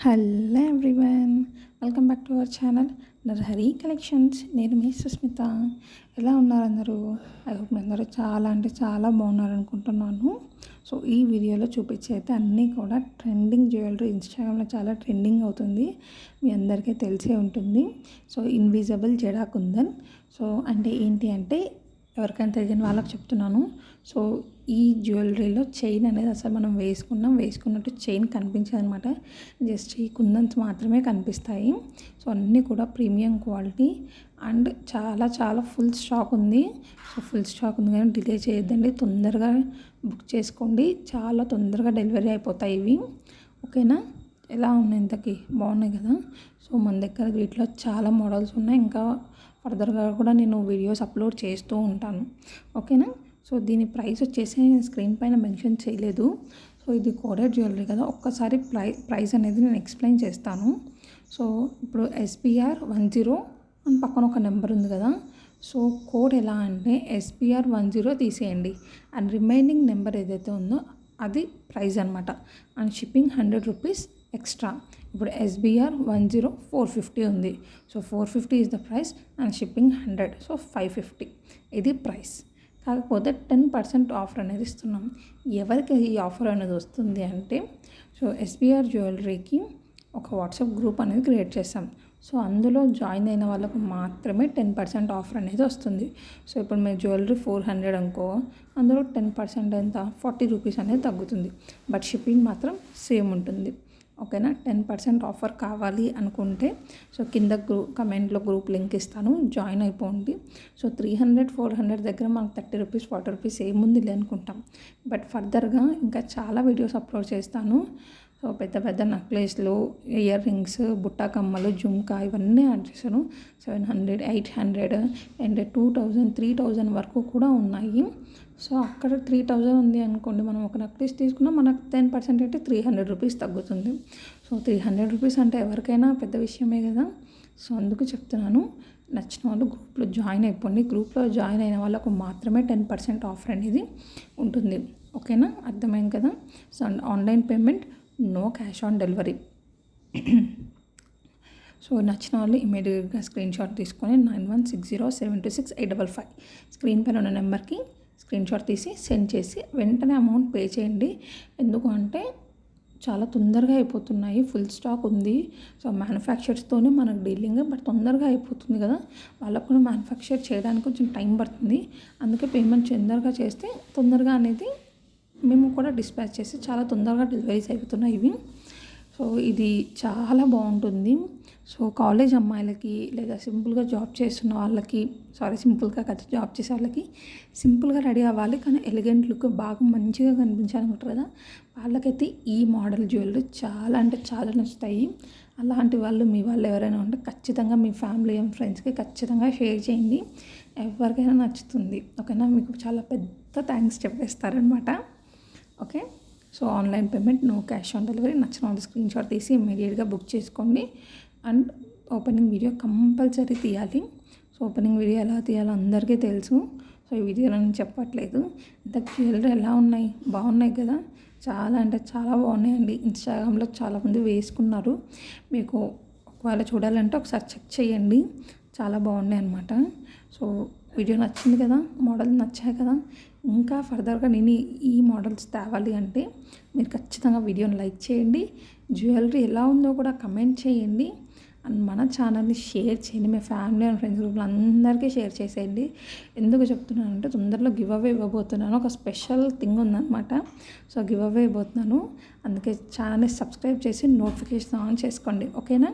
Hello everyone, welcome back to our channel Narahari collections. నేను మీ సుస్మిత. ఎలా ఉన్నారు అందరూ? ఐ హోప్ మీ అందరూ చాలా అంటే చాలా బాగున్నారు అనుకుంటున్నాను. సో ఈ వీడియోలో చూపించే అయితే అన్నీ కూడా ట్రెండింగ్ జ్యువెలరీ, ఇన్స్టాగ్రామ్లో చాలా ట్రెండింగ్ అవుతుంది, మీ అందరికీ తెలిసే ఉంటుంది. సో ఇన్విజిబుల్ జడా కుందన్. సో అంటే ఏంటి అంటే ఎవరికైనా తెలియని వాళ్ళకి చెప్తున్నాను. సో ఈ జ్యువెలరీలో చైన్ అనేది అసలు మనం వేసుకున్నట్టు చైన్ కనిపించదు అనమాట. జస్ట్ ఈ కుందన్స్ మాత్రమే కనిపిస్తాయి. సో అన్నీ కూడా ప్రీమియం క్వాలిటీ అండ్ చాలా చాలా ఫుల్ స్టాక్ ఉంది. సో ఫుల్ స్టాక్ ఉంది కానీ డిలే చేయొద్దండి, తొందరగా బుక్ చేసుకోండి, చాలా తొందరగా డెలివరీ అయిపోతాయి ఇవి. ఓకేనా? ఎలా ఉన్నాయి? ఇంతకీ బాగున్నాయి కదా. సో మన దగ్గర వీటిలో చాలా మోడల్స్ ఉన్నాయి, ఇంకా ఫర్దర్గా కూడా నేను వీడియోస్ అప్లోడ్ చేస్తూ ఉంటాను. ఓకేనా? సో దీని ప్రైస్ వచ్చేసి స్క్రీన్ పైన మెన్షన్ చేయలేదు. సో ఇది కోడెడ్ జ్యువెలరీ కదా, ఒక్కసారి ప్రైస్ అనేది నేను ఎక్స్ప్లెయిన్ చేస్తాను. సో ఇప్పుడు SPR 10 అని పక్కన ఒక నెంబర్ ఉంది కదా. సో కోడ్ ఎలా అంటే SPR 10 తీసేయండి అండ్ రిమైనింగ్ నెంబర్ ఏదైతే ఉందో అది ప్రైస్ అనమాట. And shipping 100 rupees extra. ఇప్పుడు SBR 10 450 ఉంది. So 450 is the price and shipping 100, so 550 ఇది ప్రైస్. కాకపోతే 10% ఆఫర్ అనేది ఇస్తున్నాం. ఎవరికి ఈ ఆఫర్ అనేది వస్తుంది అంటే, సో SBR జ్యువెలరీకి ఒక వాట్సాప్ గ్రూప్ అనేది క్రియేట్ చేస్తాం. సో అందులో జాయిన్ అయిన వాళ్ళకు మాత్రమే 10% ఆఫర్ అనేది వస్తుంది. సో ఇప్పుడు మీరు జ్యువెలరీ 400 అనుకో, అందులో 10% ఎంత 40 రూపీస్ అనేది తగ్గుతుంది, బట్ షిప్పింగ్ మాత్రం సేమ్ ఉంటుంది. ఓకేనా? 10% ఆఫర్ కావాలి అనుకుంటే సో కింద కమెంట్లో గ్రూప్ లింక్ ఇస్తాను, జాయిన్ అయిపోండి. సో 300 400 దగ్గర మనకు 30 రూపీస్ 40 రూపీస్ ఏముంది అనుకుంటాం, బట్ ఫర్దర్గా ఇంకా చాలా వీడియోస్ అప్లోడ్ చేస్తాను. సో పెద్ద పెద్ద నెక్లెస్లు, ఇయర్ రింగ్స్, బుట్ట కమ్మలు, జుమ్కా ఇవన్నీ యాడ్ చేశాను. 700 800 అండ్ 2000 3000 వరకు కూడా ఉన్నాయి. సో అక్కడ 3000 ఉంది అనుకోండి, మనం ఒక నెక్లెస్ తీసుకున్నా మనకు 10% అంటే 300 రూపీస్ తగ్గుతుంది. సో 300 రూపీస్ అంటే ఎవరికైనా పెద్ద విషయమే కదా. సో అందుకు చెప్తున్నాను, నచ్చిన వాళ్ళు గ్రూప్లో జాయిన్ అయిపోండి. గ్రూప్లో జాయిన్ అయిన వాళ్ళకు మాత్రమే 10% ఆఫర్ అనేది ఉంటుంది. ఓకేనా? అర్థమైంది కదా. So online payment, no cash on delivery. So నచ్చిన వాళ్ళు ఇమీడియట్గా స్క్రీన్ షాట్ తీసుకొని 9160726855 స్క్రీన్ పైన ఉన్న నెంబర్కి స్క్రీన్ షాట్ తీసి సెండ్ చేసి వెంటనే అమౌంట్ పే చేయండి. ఎందుకు అంటే చాలా తొందరగా అయిపోతున్నాయి, ఫుల్ స్టాక్ ఉంది. సో మ్యానుఫ్యాక్చర్స్తోనే మనకు డీలింగ్, బట్ తొందరగా అయిపోతుంది కదా, వాళ్ళకు కూడా మ్యానుఫ్యాక్చర్ చేయడానికి కొంచెం టైం పడుతుంది. అందుకే పేమెంట్ తొందరగా చేస్తే తొందరగా అనేది మేము కూడా డిస్పాచ్ చేసి చాలా తొందరగా డెలివరీస్ అయిపోతున్నాయి ఇవి. సో ఇది చాలా బాగుంటుంది. సో కాలేజ్ అమ్మాయిలకి లేదా సింపుల్గా జాబ్ చేస్తున్న వాళ్ళకి, సింపుల్గా కదా జాబ్ చేసే వాళ్ళకి, సింపుల్గా రెడీ అవ్వాలి కానీ ఎలిగెంట్ లుక్ బాగా మంచిగా కనిపించాలనుకుంటారు కదా, వాళ్ళకైతే ఈ మోడల్ జ్యువెలరీ చాలా అంటే చాలా నచ్చుతాయి. అలాంటి వాళ్ళు మీ వాళ్ళు ఎవరైనా ఉంటే ఖచ్చితంగా మీ ఫ్యామిలీ అండ్ ఫ్రెండ్స్కి ఖచ్చితంగా షేర్ చేయండి, ఎవరికైనా నచ్చుతుంది. ఓకేనా? మీకు చాలా పెద్ద థ్యాంక్స్ చెప్పేస్తారనమాట. Okay? So online payment, no cash on delivery. నచ్చిన వాళ్ళు స్క్రీన్ షాట్ తీసి ఇమ్మీడియట్గా బుక్ చేసుకోండి. అండ్ ఓపెనింగ్ వీడియో కంపల్సరీ తీయాలి. సో ఓపెనింగ్ వీడియో ఎలా తీయాలో అందరికీ తెలుసు. సో ఈ వీడియోలో నేను చెప్పట్లేదు. ఇంత జ్యువెలరీ ఎలా ఉన్నాయి, బాగున్నాయి కదా, చాలా అంటే చాలా బాగున్నాయండి. ఇన్స్టాగ్రామ్లో చాలామంది వేసుకున్నారు. మీకు ఒకవేళ చూడాలంటే ఒకసారి చెక్ చేయండి, చాలా బాగున్నాయి అన్నమాట. సో వీడియో నచ్చింది కదా, మోడల్ నచ్చాయి కదా. ఇంకా ఫర్దర్గా నేను ఈ మోడల్స్ తేవాలి అంటే మీరు ఖచ్చితంగా వీడియోని లైక్ చేయండి, జ్యువెలరీ ఎలా ఉందో కూడా కమెంట్ చేయండి, అండ్ మన ఛానల్ని షేర్ చేయండి. మీ ఫ్యామిలీ అండ్ ఫ్రెండ్స్ గ్రూప్లో అందరికీ షేర్ చేసేయండి. ఎందుకు చెప్తున్నానంటే తొందరలో గివ్ అవే ఇవ్వబోతున్నాను, ఒక స్పెషల్ థింగ్ ఉందన్నమాట. సో గివ్ అవే ఇవ్వబోతున్నాను, అందుకే ఛానల్ని సబ్స్క్రైబ్ చేసి నోటిఫికేషన్ ఆన్ చేసుకోండి. ఓకేనా?